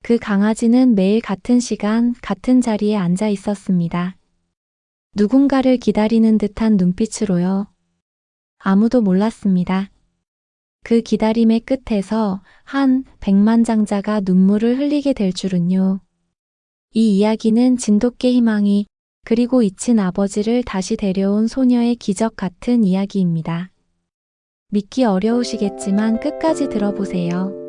그 강아지는 매일 같은 시간, 같은 자리에 앉아 있었습니다. 누군가를 기다리는 듯한 눈빛으로요. 아무도 몰랐습니다. 그 기다림의 끝에서 한 백만장자가 눈물을 흘리게 될 줄은요. 이 이야기는 진돗개 희망이 그리고 잊힌 아버지를 다시 데려온 소녀의 기적 같은 이야기입니다. 믿기 어려우시겠지만 끝까지 들어보세요.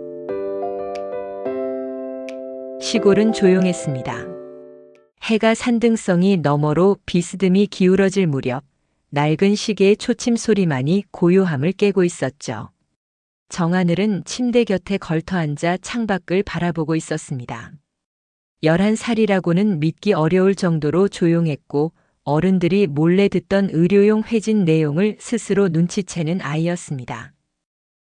시골은 조용했습니다. 해가 산등성이 너머로 비스듬히 기울어질 무렵 낡은 시계의 초침 소리만이 고요함을 깨고 있었죠. 정하늘은 침대 곁에 걸터앉아 창밖을 바라보고 있었습니다. 11살이라고는 믿기 어려울 정도로 조용했고 어른들이 몰래 듣던 의료용 회진 내용을 스스로 눈치채는 아이였습니다.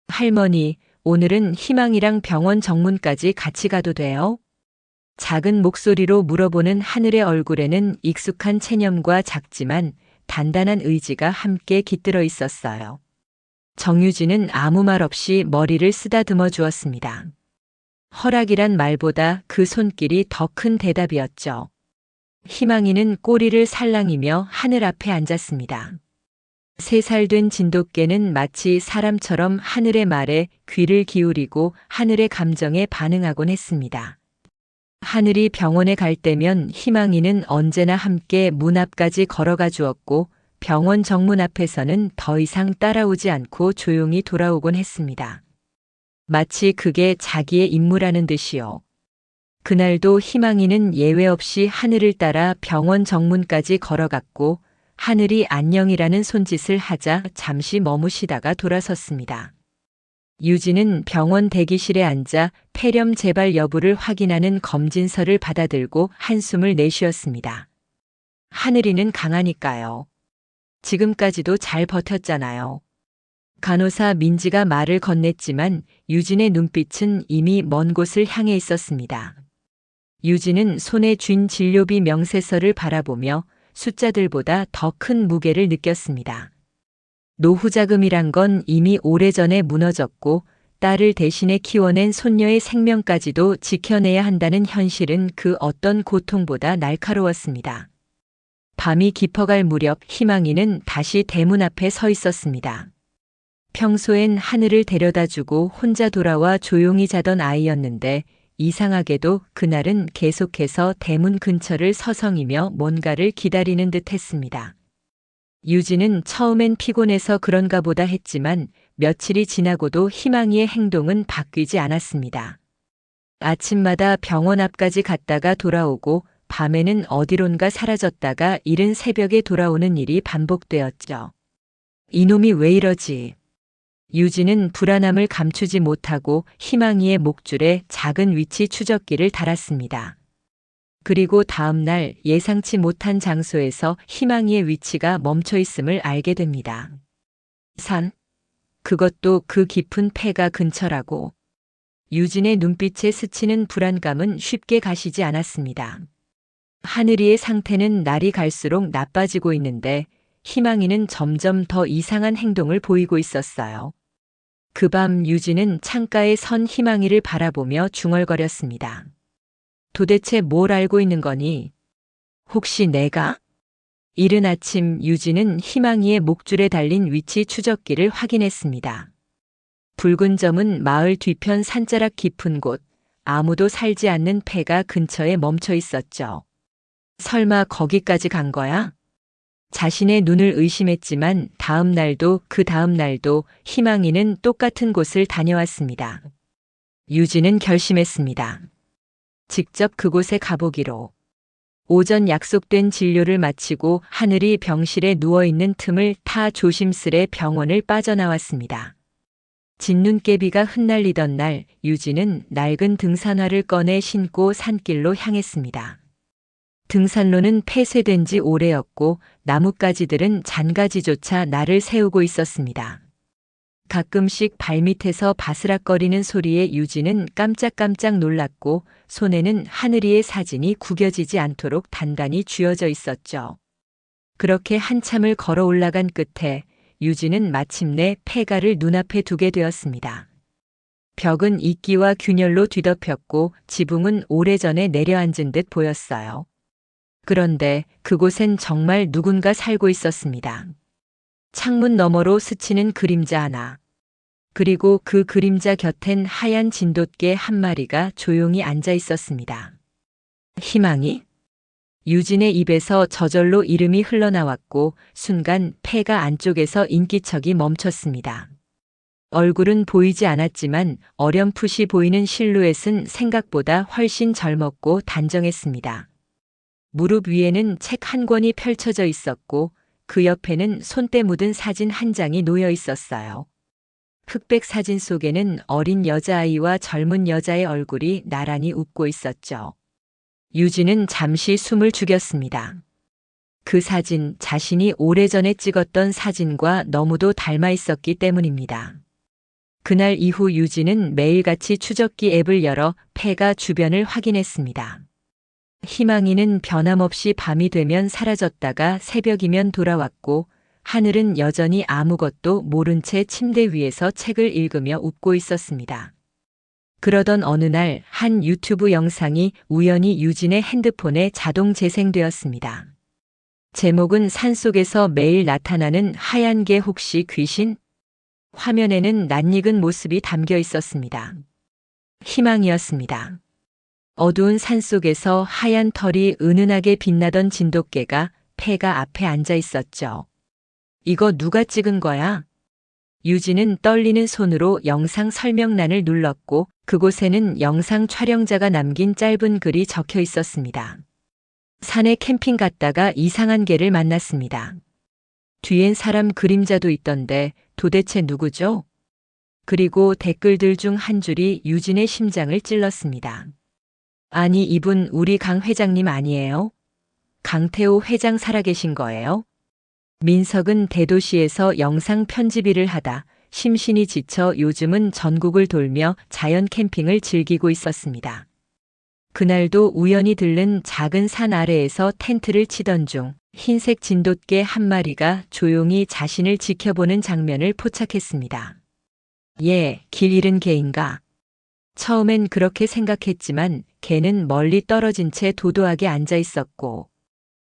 할머니, 오늘은 희망이랑 병원 정문까지 같이 가도 돼요? 작은 목소리로 물어보는 하늘의 얼굴에는 익숙한 체념과 작지만 단단한 의지가 함께 깃들어 있었어요. 정유진은 아무 말 없이 머리를 쓰다듬어 주었습니다. 허락이란 말보다 그 손길이 더 큰 대답이었죠. 희망이는 꼬리를 살랑이며 하늘 앞에 앉았습니다. 3살 된 진돗개는 마치 사람처럼 하늘의 말에 귀를 기울이고 하늘의 감정에 반응하곤 했습니다. 하늘이 병원에 갈 때면 희망이는 언제나 함께 문 앞까지 걸어가 주었고 병원 정문 앞에서는 더 이상 따라오지 않고 조용히 돌아오곤 했습니다. 마치 그게 자기의 임무라는 듯이요. 그날도 희망이는 예외 없이 하늘을 따라 병원 정문까지 걸어갔고 하늘이 안녕이라는 손짓을 하자 잠시 머무시다가 돌아섰습니다. 유진은 병원 대기실에 앉아 폐렴 재발 여부를 확인하는 검진서를 받아들고 한숨을 내쉬었습니다. 하늘이는 강하니까요. 지금까지도 잘 버텼잖아요. 간호사 민지가 말을 건넸지만 유진의 눈빛은 이미 먼 곳을 향해 있었습니다. 유진은 손에 쥔 진료비 명세서를 바라보며 숫자들보다 더 큰 무게를 느꼈습니다. 노후자금이란 건 이미 오래전에 무너졌고 딸을 대신해 키워낸 손녀의 생명까지도 지켜내야 한다는 현실은 그 어떤 고통보다 날카로웠습니다. 밤이 깊어갈 무렵 희망이는 다시 대문 앞에 서 있었습니다. 평소엔 하늘을 데려다주고 혼자 돌아와 조용히 자던 아이였는데 이상하게도 그날은 계속해서 대문 근처를 서성이며 뭔가를 기다리는 듯 했습니다. 유진은 처음엔 피곤해서 그런가 보다 했지만 며칠이 지나고도 희망이의 행동은 바뀌지 않았습니다. 아침마다 병원 앞까지 갔다가 돌아오고 밤에는 어디론가 사라졌다가 이른 새벽에 돌아오는 일이 반복되었죠. 이놈이 왜 이러지? 유진은 불안함을 감추지 못하고 희망이의 목줄에 작은 위치 추적기를 달았습니다. 그리고 다음 날 예상치 못한 장소에서 희망이의 위치가 멈춰 있음을 알게 됩니다. 산, 그것도 그 깊은 폐가 근처라고. 유진의 눈빛에 스치는 불안감은 쉽게 가시지 않았습니다. 하늘이의 상태는 날이 갈수록 나빠지고 있는데 희망이는 점점 더 이상한 행동을 보이고 있었어요. 그 밤 유진은 창가에 선 희망이를 바라보며 중얼거렸습니다. 도대체 뭘 알고 있는 거니? 혹시 내가? 이른 아침 유진은 희망이의 목줄에 달린 위치 추적기를 확인했습니다. 붉은 점은 마을 뒤편 산자락 깊은 곳, 아무도 살지 않는 폐가 근처에 멈춰 있었죠. 설마 거기까지 간 거야? 자신의 눈을 의심했지만 다음 날도 그 다음 날도 희망이는 똑같은 곳을 다녀왔습니다. 유진은 결심했습니다. 직접 그곳에 가보기로. 오전 약속된 진료를 마치고 하늘이 병실에 누워있는 틈을 타 조심스레 병원을 빠져나왔습니다. 진눈깨비가 흩날리던 날 유진은 낡은 등산화를 꺼내 신고 산길로 향했습니다. 등산로는 폐쇄된 지 오래였고 나뭇가지들은 잔가지조차 날을 세우고 있었습니다. 가끔씩 발밑에서 바스락거리는 소리에 유진은 깜짝깜짝 놀랐고 손에는 하늘이의 사진이 구겨지지 않도록 단단히 쥐어져 있었죠. 그렇게 한참을 걸어 올라간 끝에 유진은 마침내 폐가를 눈앞에 두게 되었습니다. 벽은 이끼와 균열로 뒤덮였고 지붕은 오래전에 내려앉은 듯 보였어요. 그런데 그곳엔 정말 누군가 살고 있었습니다. 창문 너머로 스치는 그림자 하나. 그리고 그 그림자 곁엔 하얀 진돗개 한 마리가 조용히 앉아 있었습니다. 희망이? 유진의 입에서 저절로 이름이 흘러나왔고 순간 폐가 안쪽에서 인기척이 멈췄습니다. 얼굴은 보이지 않았지만 어렴풋이 보이는 실루엣은 생각보다 훨씬 젊었고 단정했습니다. 무릎 위에는 책 한 권이 펼쳐져 있었고 그 옆에는 손때 묻은 사진 한 장이 놓여 있었어요. 흑백 사진 속에는 어린 여자아이와 젊은 여자의 얼굴이 나란히 웃고 있었죠. 유진은 잠시 숨을 죽였습니다. 그 사진 자신이 오래전에 찍었던 사진과 너무도 닮아 있었기 때문입니다. 그날 이후 유진은 매일같이 추적기 앱을 열어 폐가 주변을 확인했습니다. 희망이는 변함없이 밤이 되면 사라졌다가 새벽이면 돌아왔고 하늘은 여전히 아무것도 모른 채 침대 위에서 책을 읽으며 웃고 있었습니다. 그러던 어느 날 한 유튜브 영상이 우연히 유진의 핸드폰에 자동 재생되었습니다. 제목은 산속에서 매일 나타나는 하얀 개 혹시 귀신? 화면에는 낯익은 모습이 담겨 있었습니다. 희망이었습니다. 어두운 산속에서 하얀 털이 은은하게 빛나던 진돗개가 폐가 앞에 앉아 있었죠. 이거 누가 찍은 거야? 유진은 떨리는 손으로 영상 설명란을 눌렀고 그곳에는 영상 촬영자가 남긴 짧은 글이 적혀 있었습니다. 산에 캠핑 갔다가 이상한 개를 만났습니다. 뒤엔 사람 그림자도 있던데 도대체 누구죠? 그리고 댓글들 중 한 줄이 유진의 심장을 찔렀습니다. 아니, 이분 우리 강 회장님 아니에요? 강태호 회장 살아계신 거예요? 민석은 대도시에서 영상 편집 일을 하다 심신이 지쳐 요즘은 전국을 돌며 자연 캠핑을 즐기고 있었습니다. 그날도 우연히 들른 작은 산 아래에서 텐트를 치던 중 흰색 진돗개 한 마리가 조용히 자신을 지켜보는 장면을 포착했습니다. 예, 길 잃은 개인가? 처음엔 그렇게 생각했지만 개는 멀리 떨어진 채 도도하게 앉아 있었고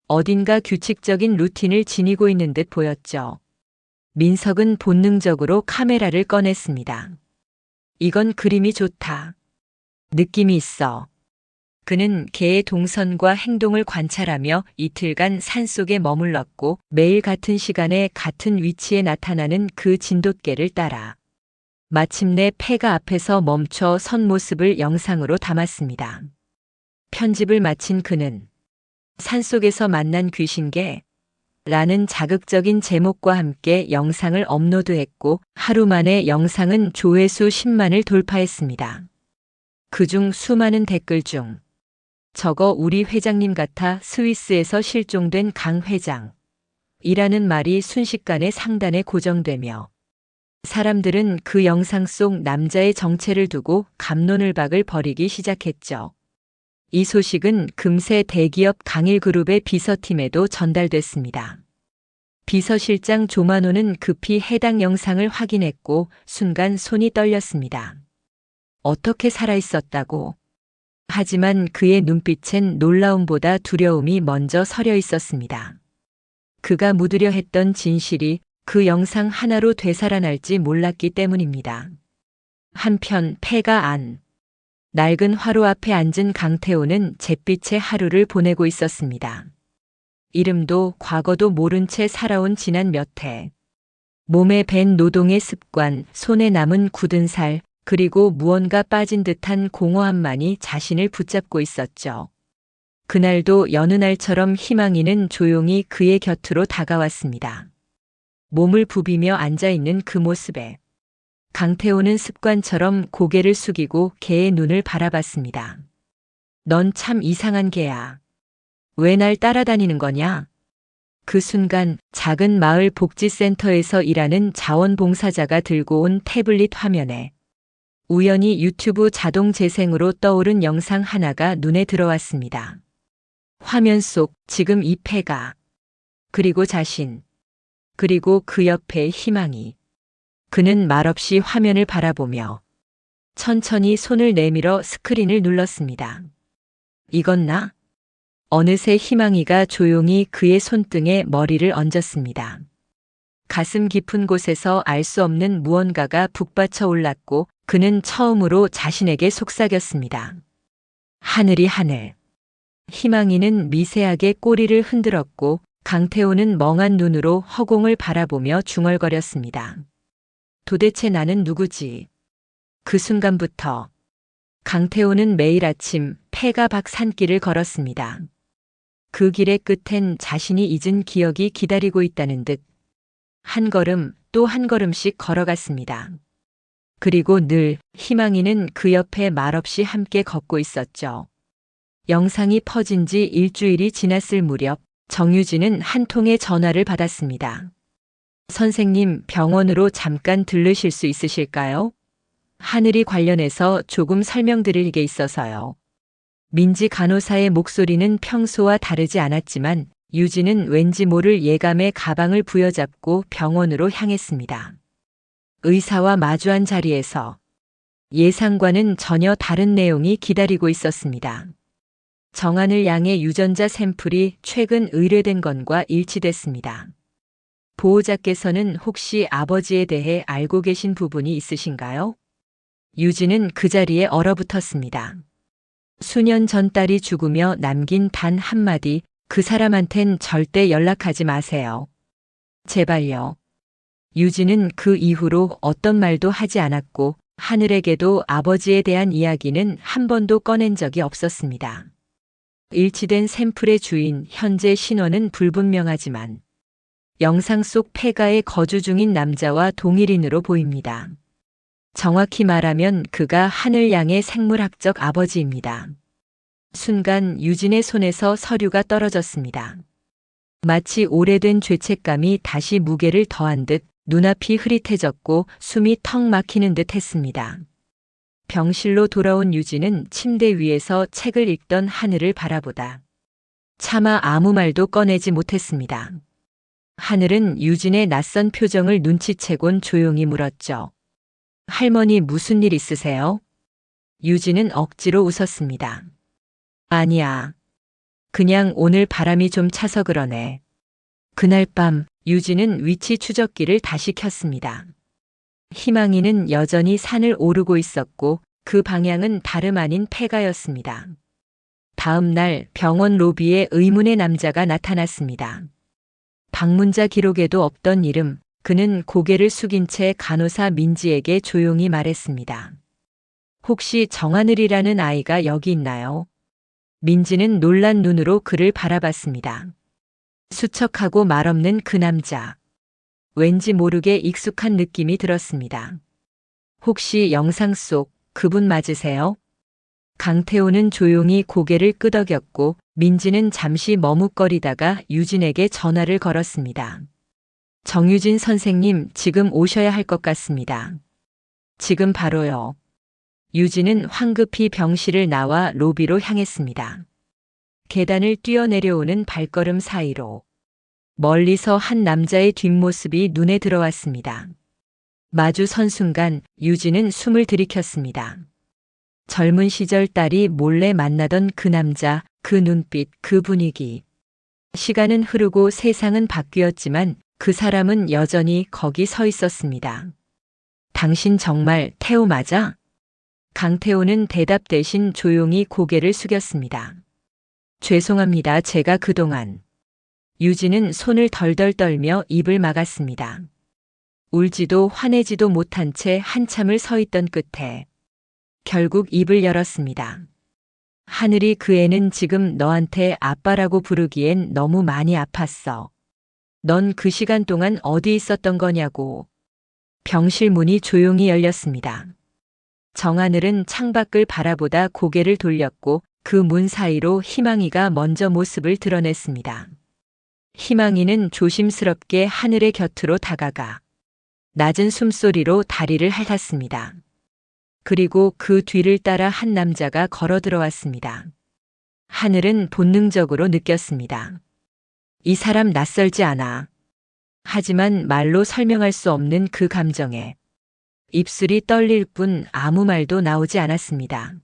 어딘가 규칙적인 루틴을 지니고 있는 듯 보였죠. 민석은 본능적으로 카메라를 꺼냈습니다. 이건 그림이 좋다. 느낌이 있어. 그는 개의 동선과 행동을 관찰하며 이틀간 산속에 머물렀고 매일 같은 시간에 같은 위치에 나타나는 그 진돗개를 따라 마침내 폐가 앞에서 멈춰 선 모습을 영상으로 담았습니다. 편집을 마친 그는 산속에서 만난 귀신개 라는 자극적인 제목과 함께 영상을 업로드했고 하루 만에 영상은 조회수 10만을 돌파했습니다. 그중 수많은 댓글 중 저거 우리 회장님 같아 스위스에서 실종된 강 회장 이라는 말이 순식간에 상단에 고정되며 사람들은 그 영상 속 남자의 정체를 두고 갑론을박을 벌이기 시작했죠. 이 소식은 금세 대기업 강일그룹의 비서팀에도 전달됐습니다. 비서실장 조만호는 급히 해당 영상을 확인했고 순간 손이 떨렸습니다. 어떻게 살아있었다고? 하지만 그의 눈빛엔 놀라움보다 두려움이 먼저 서려 있었습니다. 그가 묻으려 했던 진실이 그 영상 하나로 되살아날지 몰랐기 때문입니다. 한편 폐가 안 낡은 화로 앞에 앉은 강태호는 잿빛의 하루를 보내고 있었습니다. 이름도 과거도 모른 채 살아온 지난 몇 해. 몸에 밴 노동의 습관, 손에 남은 굳은 살, 그리고 무언가 빠진 듯한 공허함만이 자신을 붙잡고 있었죠. 그날도 여느 날처럼 희망이는 조용히 그의 곁으로 다가왔습니다. 몸을 부비며 앉아있는 그 모습에 강태호는 습관처럼 고개를 숙이고 개의 눈을 바라봤습니다. 넌 참 이상한 개야. 왜 날 따라다니는 거냐? 그 순간 작은 마을 복지센터에서 일하는 자원봉사자가 들고 온 태블릿 화면에 우연히 유튜브 자동 재생으로 떠오른 영상 하나가 눈에 들어왔습니다. 화면 속 지금 이 폐가, 그리고 자신, 그리고 그 옆에 희망이. 그는 말없이 화면을 바라보며 천천히 손을 내밀어 스크린을 눌렀습니다. 이건 나? 어느새 희망이가 조용히 그의 손등에 머리를 얹었습니다. 가슴 깊은 곳에서 알 수 없는 무언가가 북받쳐 올랐고 그는 처음으로 자신에게 속삭였습니다. 하늘이 하늘. 희망이는 미세하게 꼬리를 흔들었고 강태호는 멍한 눈으로 허공을 바라보며 중얼거렸습니다. 도대체 나는 누구지? 그 순간부터 강태호는 매일 아침 폐가 박 산길을 걸었습니다. 그 길의 끝엔 자신이 잊은 기억이 기다리고 있다는 듯 한 걸음 또 한 걸음씩 걸어갔습니다. 그리고 늘 희망이는 그 옆에 말없이 함께 걷고 있었죠. 영상이 퍼진 지 일주일이 지났을 무렵 정유진은 한 통의 전화를 받았습니다. 선생님, 병원으로 잠깐 들르실 수 있으실까요? 하늘이 관련해서 조금 설명드릴 게 있어서요. 민지 간호사의 목소리는 평소와 다르지 않았지만 유진은 왠지 모를 예감에 가방을 부여잡고 병원으로 향했습니다. 의사와 마주한 자리에서 예상과는 전혀 다른 내용이 기다리고 있었습니다. 정하늘 양의 유전자 샘플이 최근 의뢰된 건과 일치됐습니다. 보호자께서는 혹시 아버지에 대해 알고 계신 부분이 있으신가요? 유진은 그 자리에 얼어붙었습니다. 수년 전 딸이 죽으며 남긴 단 한마디, 그 사람한텐 절대 연락하지 마세요. 제발요. 유진은 그 이후로 어떤 말도 하지 않았고 하늘에게도 아버지에 대한 이야기는 한 번도 꺼낸 적이 없었습니다. 일치된 샘플의 주인, 현재 신원은 불분명하지만 영상 속 폐가에 거주 중인 남자와 동일인으로 보입니다. 정확히 말하면 그가 하늘 양의 생물학적 아버지입니다. 순간 유진의 손에서 서류가 떨어졌습니다. 마치 오래된 죄책감이 다시 무게를 더한 듯 눈앞이 흐릿해졌고 숨이 턱 막히는 듯 했습니다. 병실로 돌아온 유진은 침대 위에서 책을 읽던 하늘을 바라보다 차마 아무 말도 꺼내지 못했습니다. 하늘은 유진의 낯선 표정을 눈치채곤 조용히 물었죠. 할머니 무슨 일 있으세요? 유진은 억지로 웃었습니다. 아니야. 그냥 오늘 바람이 좀 차서 그러네. 그날 밤 유진은 위치 추적기를 다시 켰습니다. 희망이는 여전히 산을 오르고 있었고 그 방향은 다름 아닌 폐가였습니다. 다음 날 병원 로비에 의문의 남자가 나타났습니다. 방문자 기록에도 없던 이름, 그는 고개를 숙인 채 간호사 민지에게 조용히 말했습니다. 혹시 정하늘이라는 아이가 여기 있나요? 민지는 놀란 눈으로 그를 바라봤습니다. 수척하고 말없는 그 남자. 왠지 모르게 익숙한 느낌이 들었습니다. 혹시 영상 속 그분 맞으세요? 강태호는 조용히 고개를 끄덕였고 민지는 잠시 머뭇거리다가 유진에게 전화를 걸었습니다. 정유진 선생님, 지금 오셔야 할 것 같습니다. 지금 바로요. 유진은 황급히 병실을 나와 로비로 향했습니다. 계단을 뛰어내려오는 발걸음 사이로 멀리서 한 남자의 뒷모습이 눈에 들어왔습니다. 마주 선 순간 유진은 숨을 들이켰습니다. 젊은 시절 딸이 몰래 만나던 그 남자, 그 눈빛, 그 분위기. 시간은 흐르고 세상은 바뀌었지만 그 사람은 여전히 거기 서 있었습니다. 당신 정말 태호 맞아? 강태호는 대답 대신 조용히 고개를 숙였습니다. 죄송합니다. 제가 그동안. 유진은 손을 덜덜 떨며 입을 막았습니다. 울지도 화내지도 못한 채 한참을 서 있던 끝에 결국 입을 열었습니다. 하늘이 그 애는 지금 너한테 아빠라고 부르기엔 너무 많이 아팠어. 넌 그 시간 동안 어디 있었던 거냐고. 병실 문이 조용히 열렸습니다. 정하늘은 창밖을 바라보다 고개를 돌렸고 그 문 사이로 희망이가 먼저 모습을 드러냈습니다. 희망이는 조심스럽게 하늘의 곁으로 다가가 낮은 숨소리로 다리를 핥았습니다. 그리고 그 뒤를 따라 한 남자가 걸어 들어왔습니다. 하늘은 본능적으로 느꼈습니다. 이 사람 낯설지 않아. 하지만 말로 설명할 수 없는 그 감정에 입술이 떨릴 뿐 아무 말도 나오지 않았습니다.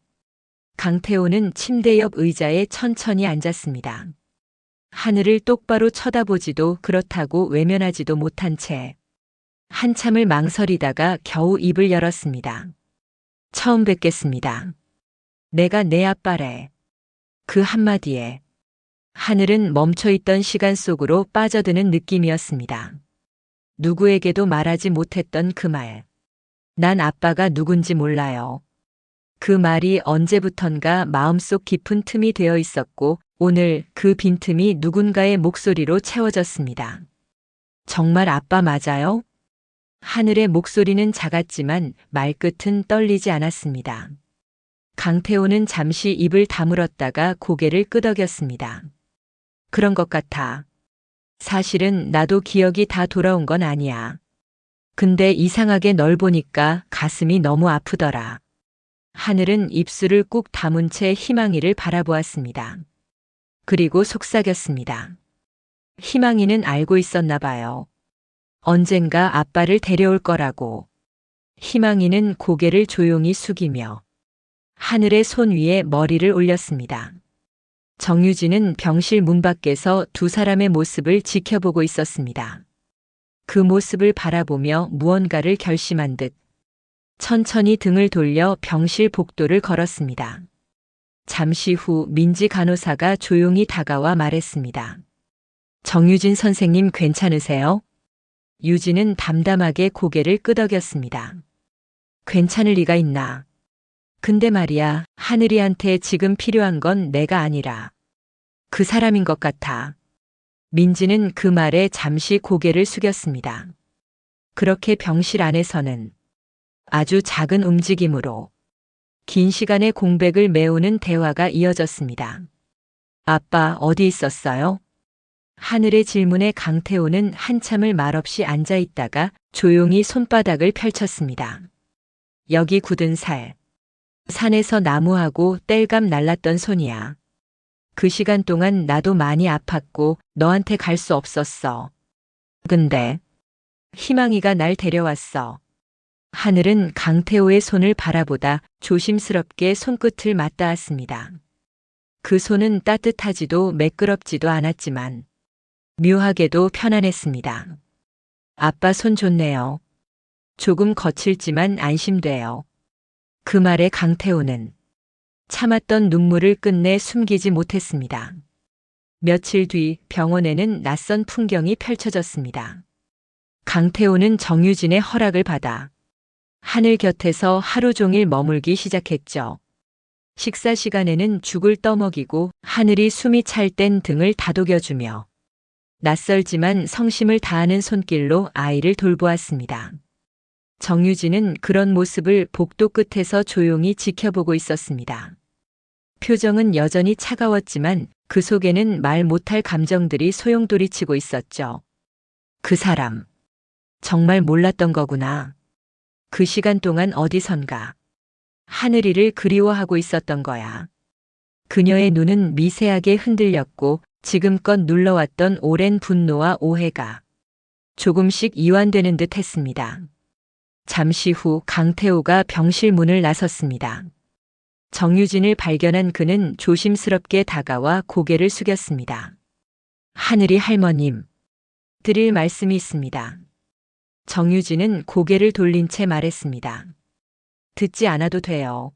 강태호는 침대 옆 의자에 천천히 앉았습니다. 하늘을 똑바로 쳐다보지도 그렇다고 외면하지도 못한 채 한참을 망설이다가 겨우 입을 열었습니다. 처음 뵙겠습니다. 내가 내 아빠래. 그 한마디에 하늘은 멈춰있던 시간 속으로 빠져드는 느낌이었습니다. 누구에게도 말하지 못했던 그 말. 난 아빠가 누군지 몰라요. 그 말이 언제부턴가 마음속 깊은 틈이 되어 있었고 오늘 그 빈틈이 누군가의 목소리로 채워졌습니다. 정말 아빠 맞아요? 하늘의 목소리는 작았지만 말끝은 떨리지 않았습니다. 강태호는 잠시 입을 다물었다가 고개를 끄덕였습니다. 그런 것 같아. 사실은 나도 기억이 다 돌아온 건 아니야. 근데 이상하게 널 보니까 가슴이 너무 아프더라. 하늘은 입술을 꾹 다문 채 희망이를 바라보았습니다. 그리고 속삭였습니다. 희망이는 알고 있었나 봐요. 언젠가 아빠를 데려올 거라고. 희망이는 고개를 조용히 숙이며 하늘의 손 위에 머리를 올렸습니다. 정유진은 병실 문 밖에서 두 사람의 모습을 지켜보고 있었습니다. 그 모습을 바라보며 무언가를 결심한 듯 천천히 등을 돌려 병실 복도를 걸었습니다. 잠시 후 민지 간호사가 조용히 다가와 말했습니다. 정유진 선생님 괜찮으세요? 유진은 담담하게 고개를 끄덕였습니다. 괜찮을 리가 있나. 근데 말이야, 하늘이한테 지금 필요한 건 내가 아니라 그 사람인 것 같아. 민지는 그 말에 잠시 고개를 숙였습니다. 그렇게 병실 안에서는 아주 작은 움직임으로 긴 시간의 공백을 메우는 대화가 이어졌습니다. 아빠 어디 있었어요? 하늘의 질문에 강태호는 한참을 말없이 앉아 있다가 조용히 손바닥을 펼쳤습니다. 여기 굳은 살. 산에서 나무하고 땔감 날랐던 손이야. 그 시간 동안 나도 많이 아팠고 너한테 갈 수 없었어. 근데 희망이가 날 데려왔어. 하늘은 강태호의 손을 바라보다 조심스럽게 손끝을 맞닿았습니다. 그 손은 따뜻하지도 매끄럽지도 않았지만 묘하게도 편안했습니다. 아빠 손 좋네요. 조금 거칠지만 안심돼요. 그 말에 강태호는 참았던 눈물을 끝내 숨기지 못했습니다. 며칠 뒤 병원에는 낯선 풍경이 펼쳐졌습니다. 강태호는 정유진의 허락을 받아 하늘 곁에서 하루 종일 머물기 시작했죠. 식사 시간에는 죽을 떠먹이고 하늘이 숨이 찰 땐 등을 다독여주며 낯설지만 성심을 다하는 손길로 아이를 돌보았습니다. 정유진은 그런 모습을 복도 끝에서 조용히 지켜보고 있었습니다. 표정은 여전히 차가웠지만 그 속에는 말 못할 감정들이 소용돌이치고 있었죠. 그 사람. 정말 몰랐던 거구나. 그 시간 동안 어디선가 하늘이를 그리워하고 있었던 거야. 그녀의 눈은 미세하게 흔들렸고 지금껏 눌러왔던 오랜 분노와 오해가 조금씩 이완되는 듯 했습니다. 잠시 후 강태호가 병실 문을 나섰습니다. 정유진을 발견한 그는 조심스럽게 다가와 고개를 숙였습니다. 하늘이 할머님, 드릴 말씀이 있습니다. 정유진은 고개를 돌린 채 말했습니다. 듣지 않아도 돼요.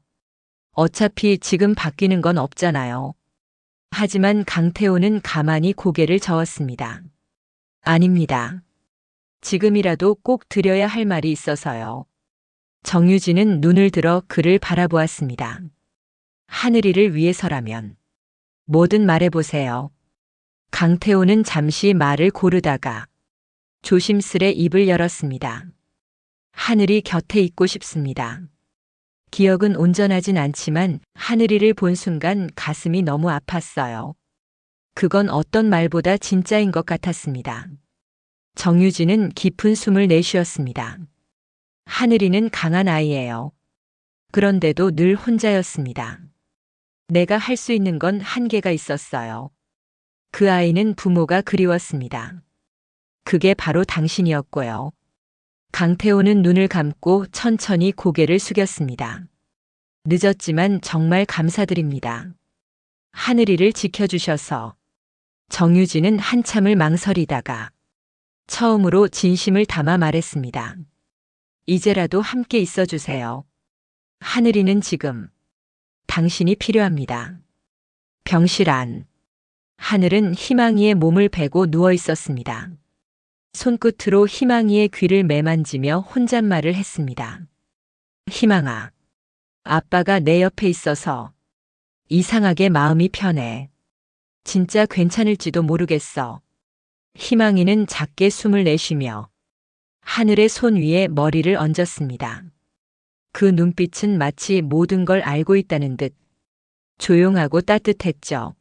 어차피 지금 바뀌는 건 없잖아요. 하지만 강태호는 가만히 고개를 저었습니다. 아닙니다. 지금이라도 꼭 드려야 할 말이 있어서요. 정유진은 눈을 들어 그를 바라보았습니다. 하늘이를 위해서라면 뭐든 말해보세요. 강태호는 잠시 말을 고르다가 조심스레 입을 열었습니다. 하늘이 곁에 있고 싶습니다. 기억은 온전하진 않지만 하늘이를 본 순간 가슴이 너무 아팠어요. 그건 어떤 말보다 진짜인 것 같았습니다. 정유진은 깊은 숨을 내쉬었습니다. 하늘이는 강한 아이예요. 그런데도 늘 혼자였습니다. 내가 할 수 있는 건 한계가 있었어요. 그 아이는 부모가 그리웠습니다. 그게 바로 당신이었고요. 강태호는 눈을 감고 천천히 고개를 숙였습니다. 늦었지만 정말 감사드립니다. 하늘이를 지켜주셔서. 정유진은 한참을 망설이다가 처음으로 진심을 담아 말했습니다. 이제라도 함께 있어주세요. 하늘이는 지금 당신이 필요합니다. 병실 안. 하늘은 희망이의 몸을 베고 누워 있었습니다. 손끝으로 희망이의 귀를 매만지며 혼잣말을 했습니다. 희망아, 아빠가 내 옆에 있어서 이상하게 마음이 편해. 진짜 괜찮을지도 모르겠어. 희망이는 작게 숨을 내쉬며 하늘의 손 위에 머리를 얹었습니다. 그 눈빛은 마치 모든 걸 알고 있다는 듯 조용하고 따뜻했죠.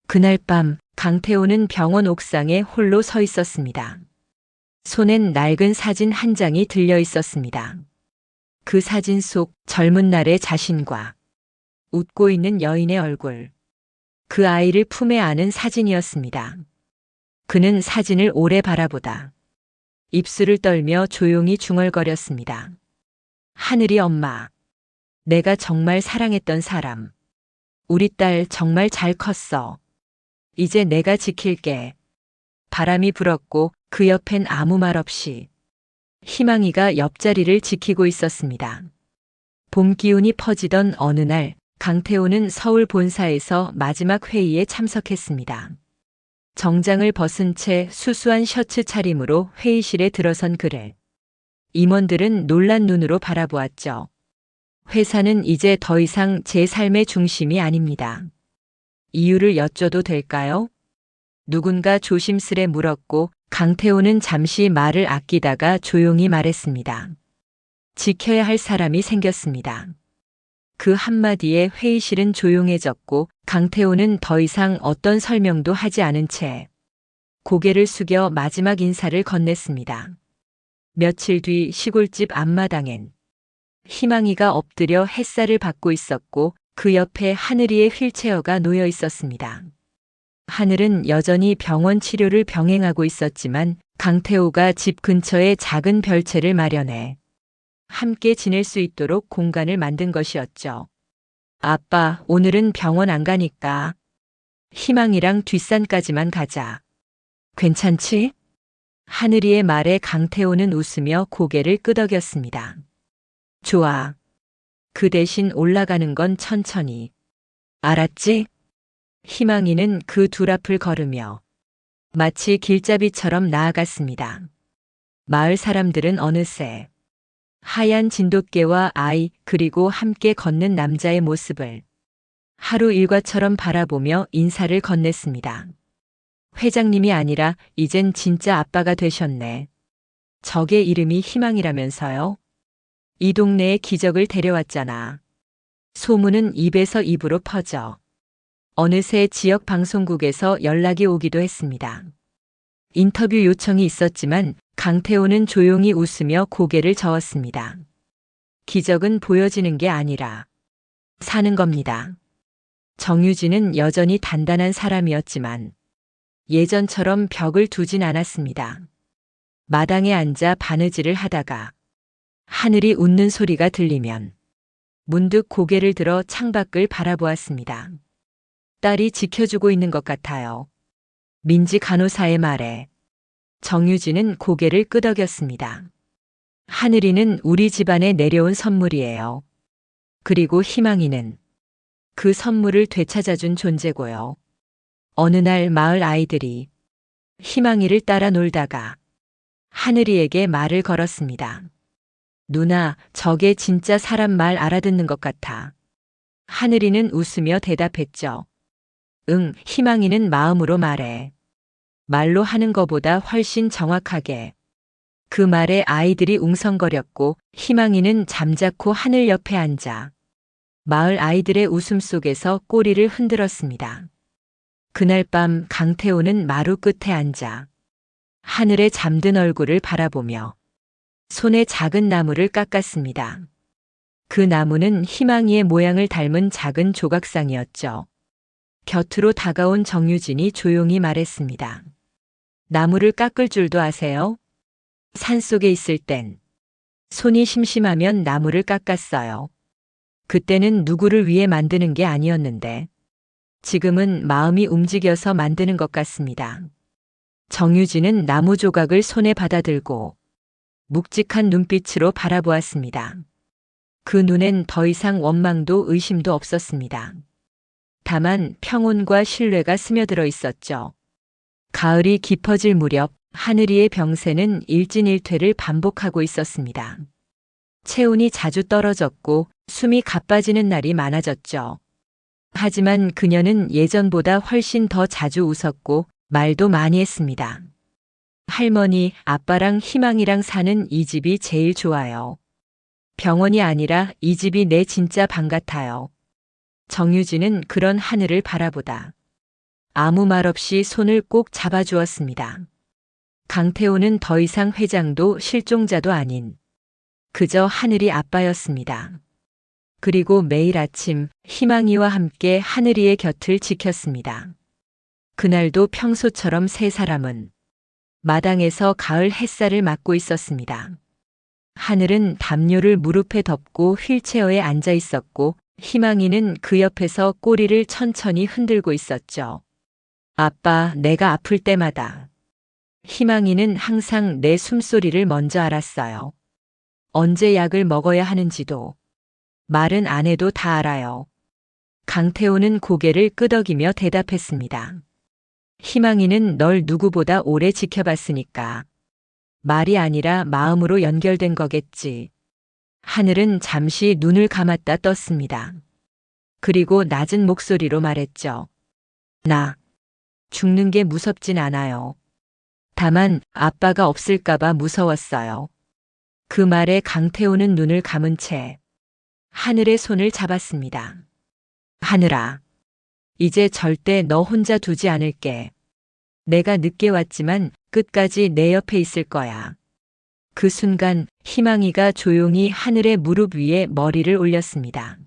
그날 밤 강태호는 병원 옥상에 홀로 서 있었습니다. 손엔 낡은 사진 한 장이 들려 있었습니다. 그 사진 속 젊은 날의 자신과 웃고 있는 여인의 얼굴. 그 아이를 품에 안은 사진이었습니다. 그는 사진을 오래 바라보다 입술을 떨며 조용히 중얼거렸습니다. 하늘이 엄마. 내가 정말 사랑했던 사람. 우리 딸 정말 잘 컸어. 이제 내가 지킬게. 바람이 불었고 그 옆엔 아무 말 없이 희망이가 옆자리를 지키고 있었습니다. 봄 기운이 퍼지던 어느 날 강태호는 서울 본사에서 마지막 회의에 참석했습니다. 정장을 벗은 채 수수한 셔츠 차림으로 회의실에 들어선 그를 임원들은 놀란 눈으로 바라보았죠. 회사는 이제 더 이상 제 삶의 중심이 아닙니다. 이유를 여쭤도 될까요? 누군가 조심스레 물었고 강태호는 잠시 말을 아끼다가 조용히 말했습니다. 지켜야 할 사람이 생겼습니다. 그 한마디에 회의실은 조용해졌고 강태호는 더 이상 어떤 설명도 하지 않은 채 고개를 숙여 마지막 인사를 건넸습니다. 며칠 뒤 시골집 앞마당엔 희망이가 엎드려 햇살을 받고 있었고 그 옆에 하늘이의 휠체어가 놓여 있었습니다. 하늘은 여전히 병원 치료를 병행하고 있었지만 강태호가 집 근처에 작은 별채를 마련해 함께 지낼 수 있도록 공간을 만든 것이었죠. 아빠, 오늘은 병원 안 가니까 희망이랑 뒷산까지만 가자. 괜찮지? 하늘이의 말에 강태호는 웃으며 고개를 끄덕였습니다. 좋아. 그 대신 올라가는 건 천천히. 알았지? 희망이는 그 둘 앞을 걸으며 마치 길잡이처럼 나아갔습니다. 마을 사람들은 어느새 하얀 진돗개와 아이 그리고 함께 걷는 남자의 모습을 하루 일과처럼 바라보며 인사를 건넸습니다. 회장님이 아니라 이젠 진짜 아빠가 되셨네. 적의 이름이 희망이라면서요? 이 동네에 기적을 데려왔잖아. 소문은 입에서 입으로 퍼져 어느새 지역 방송국에서 연락이 오기도 했습니다. 인터뷰 요청이 있었지만 강태호는 조용히 웃으며 고개를 저었습니다. 기적은 보여지는 게 아니라 사는 겁니다. 정유진은 여전히 단단한 사람이었지만 예전처럼 벽을 두진 않았습니다. 마당에 앉아 바느질을 하다가 하늘이 웃는 소리가 들리면 문득 고개를 들어 창밖을 바라보았습니다. 딸이 지켜주고 있는 것 같아요. 민지 간호사의 말에 정유진은 고개를 끄덕였습니다. 하늘이는 우리 집안에 내려온 선물이에요. 그리고 희망이는 그 선물을 되찾아준 존재고요. 어느 날 마을 아이들이 희망이를 따라 놀다가 하늘이에게 말을 걸었습니다. 누나, 저게 진짜 사람 말 알아듣는 것 같아. 하늘이는 웃으며 대답했죠. 응, 희망이는 마음으로 말해. 말로 하는 것보다 훨씬 정확하게. 그 말에 아이들이 웅성거렸고 희망이는 잠자코 하늘 옆에 앉아 마을 아이들의 웃음 속에서 꼬리를 흔들었습니다. 그날 밤 강태호는 마루 끝에 앉아 하늘의 잠든 얼굴을 바라보며 손에 작은 나무를 깎았습니다. 그 나무는 희망이의 모양을 닮은 작은 조각상이었죠. 곁으로 다가온 정유진이 조용히 말했습니다. 나무를 깎을 줄도 아세요? 산속에 있을 땐 손이 심심하면 나무를 깎았어요. 그때는 누구를 위해 만드는 게 아니었는데 지금은 마음이 움직여서 만드는 것 같습니다. 정유진은 나무 조각을 손에 받아들고 묵직한 눈빛으로 바라보았습니다. 그 눈엔 더 이상 원망도 의심도 없었습니다. 다만 평온과 신뢰가 스며들어 있었죠. 가을이 깊어질 무렵 하늘이의 병세는 일진일퇴를 반복하고 있었습니다. 체온이 자주 떨어졌고 숨이 가빠지는 날이 많아졌죠. 하지만 그녀는 예전보다 훨씬 더 자주 웃었고 말도 많이 했습니다. 할머니, 아빠랑 희망이랑 사는 이 집이 제일 좋아요. 병원이 아니라 이 집이 내 진짜 방 같아요. 정유진은 그런 하늘을 바라보다 아무 말 없이 손을 꼭 잡아주었습니다. 강태호는 더 이상 회장도 실종자도 아닌 그저 하늘이 아빠였습니다. 그리고 매일 아침 희망이와 함께 하늘이의 곁을 지켰습니다. 그날도 평소처럼 세 사람은 마당에서 가을 햇살을 맞고 있었습니다. 하늘은 담요를 무릎에 덮고 휠체어에 앉아 있었고 희망이는 그 옆에서 꼬리를 천천히 흔들고 있었죠. 아빠, 내가 아플 때마다. 희망이는 항상 내 숨소리를 먼저 알았어요. 언제 약을 먹어야 하는지도. 말은 안 해도 다 알아요. 강태호는 고개를 끄덕이며 대답했습니다. 희망이는 널 누구보다 오래 지켜봤으니까. 말이 아니라 마음으로 연결된 거겠지. 하늘은 잠시 눈을 감았다 떴습니다. 그리고 낮은 목소리로 말했죠. 나 죽는 게 무섭진 않아요. 다만 아빠가 없을까봐 무서웠어요. 그 말에 강태호는 눈을 감은 채 하늘의 손을 잡았습니다. 하늘아, 이제 절대 너 혼자 두지 않을게. 내가 늦게 왔지만 끝까지 내 옆에 있을 거야. 그 순간 희망이가 조용히 하늘의 무릎 위에 머리를 올렸습니다.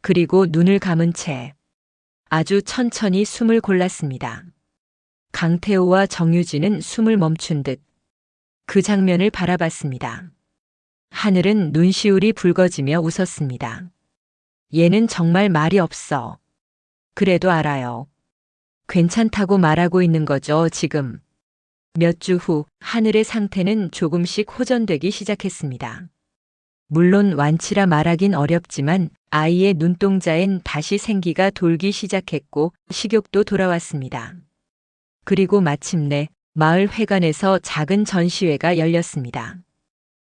그리고 눈을 감은 채 아주 천천히 숨을 골랐습니다. 강태호와 정유진은 숨을 멈춘 듯 그 장면을 바라봤습니다. 하늘은 눈시울이 붉어지며 웃었습니다. 얘는 정말 말이 없어. 그래도 알아요. 괜찮다고 말하고 있는 거죠, 지금. 몇 주 후 하늘의 상태는 조금씩 호전되기 시작했습니다. 물론 완치라 말하긴 어렵지만 아이의 눈동자엔 다시 생기가 돌기 시작했고 식욕도 돌아왔습니다. 그리고 마침내 마을 회관에서 작은 전시회가 열렸습니다.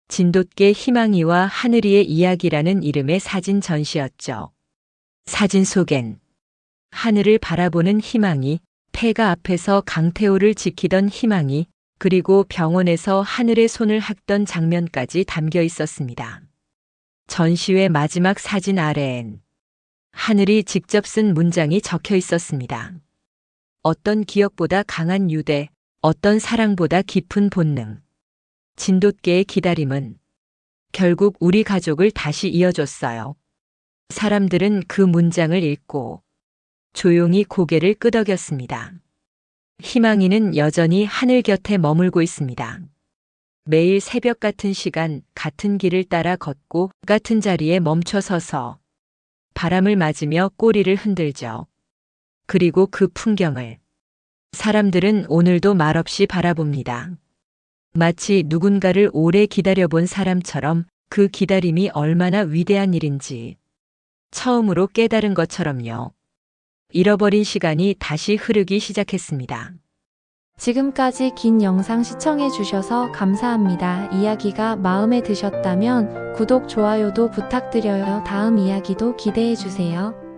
진돗개 희망이와 하늘이의 이야기라는 이름의 사진 전시였죠. 사진 속엔 하늘을 바라보는 희망이, 폐가 앞에서 강태호를 지키던 희망이, 그리고 병원에서 하늘의 손을 핥던 장면까지 담겨 있었습니다. 전시회 마지막 사진 아래엔 하늘이 직접 쓴 문장이 적혀 있었습니다. 어떤 기억보다 강한 유대, 어떤 사랑보다 깊은 본능. 진돗개의 기다림은 결국 우리 가족을 다시 이어줬어요. 사람들은 그 문장을 읽고 조용히 고개를 끄덕였습니다. 희망이는 여전히 하늘 곁에 머물고 있습니다. 매일 새벽 같은 시간, 같은 길을 따라 걷고 같은 자리에 멈춰 서서 바람을 맞으며 꼬리를 흔들죠. 그리고 그 풍경을 사람들은 오늘도 말없이 바라봅니다. 마치 누군가를 오래 기다려본 사람처럼 그 기다림이 얼마나 위대한 일인지 처음으로 깨달은 것처럼요. 잃어버린 시간이 다시 흐르기 시작했습니다. 지금까지 긴 영상 시청해 주셔서 감사합니다. 이야기가 마음에 드셨다면 구독, 좋아요도 부탁드려요. 다음 이야기도 기대해 주세요.